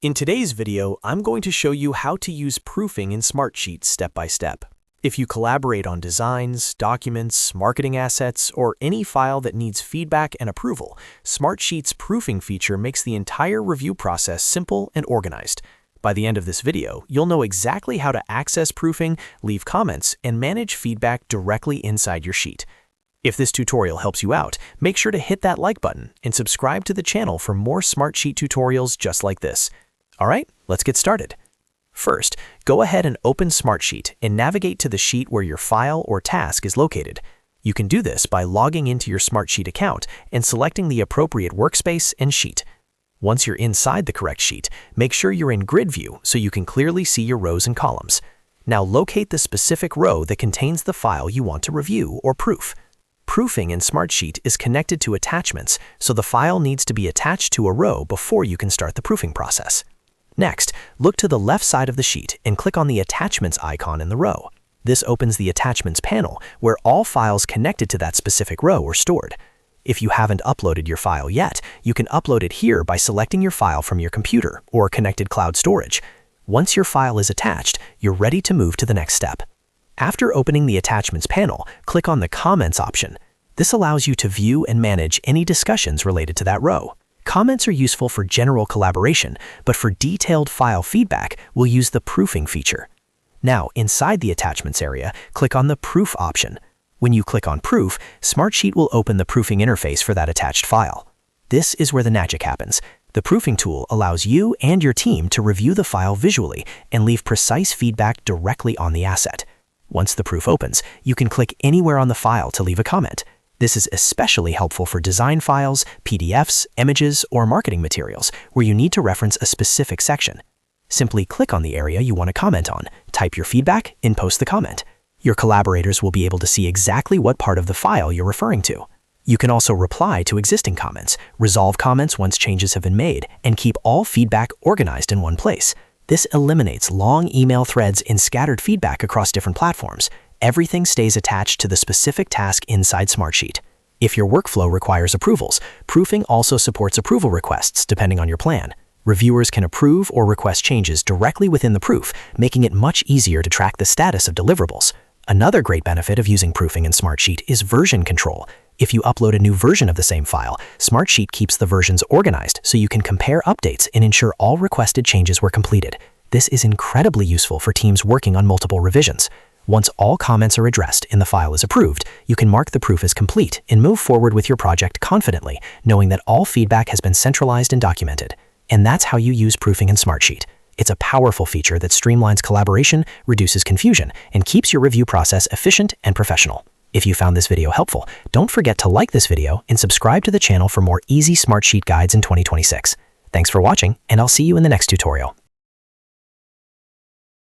In today's video, I'm going to show you how to use proofing in Smartsheet step by step. If you collaborate on designs, documents, marketing assets, or any file that needs feedback and approval, Smartsheet's proofing feature makes the entire review process simple and organized. By the end of this video, you'll know exactly how to access proofing, leave comments, and manage feedback directly inside your sheet. If this tutorial helps you out, make sure to hit that like button and subscribe to the channel for more Smartsheet tutorials just like this. All right, let's get started. First, go ahead and open Smartsheet and navigate to the sheet where your file or task is located. You can do this by logging into your Smartsheet account and selecting the appropriate workspace and sheet. Once you're inside the correct sheet, make sure you're in grid view so you can clearly see your rows and columns. Now locate the specific row that contains the file you want to review or proof. Proofing in Smartsheet is connected to attachments, so the file needs to be attached to a row before you can start the proofing process. Next, look to the left side of the sheet and click on the Attachments icon in the row. This opens the Attachments panel, where all files connected to that specific row are stored. If you haven't uploaded your file yet, you can upload it here by selecting your file from your computer or connected cloud storage. Once your file is attached, you're ready to move to the next step. After opening the Attachments panel, click on the Comments option. This allows you to view and manage any discussions related to that row. Comments are useful for general collaboration, but for detailed file feedback, we'll use the proofing feature. Now, inside the Attachments area, click on the Proof option. When you click on Proof, Smartsheet will open the proofing interface for that attached file. This is where the magic happens. The proofing tool allows you and your team to review the file visually and leave precise feedback directly on the asset. Once the proof opens, you can click anywhere on the file to leave a comment. This is especially helpful for design files, PDFs, images, or marketing materials where you need to reference a specific section. Simply click on the area you want to comment on, type your feedback, and post the comment. Your collaborators will be able to see exactly what part of the file you're referring to. You can also reply to existing comments, resolve comments once changes have been made, and keep all feedback organized in one place. This eliminates long email threads and scattered feedback across different platforms. Everything stays attached to the specific task inside Smartsheet. If your workflow requires approvals, proofing also supports approval requests depending on your plan. Reviewers can approve or request changes directly within the proof, making it much easier to track the status of deliverables. Another great benefit of using proofing in Smartsheet is version control. If you upload a new version of the same file, Smartsheet keeps the versions organized so you can compare updates and ensure all requested changes were completed. This is incredibly useful for teams working on multiple revisions. Once all comments are addressed and the file is approved, you can mark the proof as complete and move forward with your project confidently, knowing that all feedback has been centralized and documented. And that's how you use proofing in Smartsheet. It's a powerful feature that streamlines collaboration, reduces confusion, and keeps your review process efficient and professional. If you found this video helpful, don't forget to like this video and subscribe to the channel for more easy Smartsheet guides in 2026. Thanks for watching, and I'll see you in the next tutorial.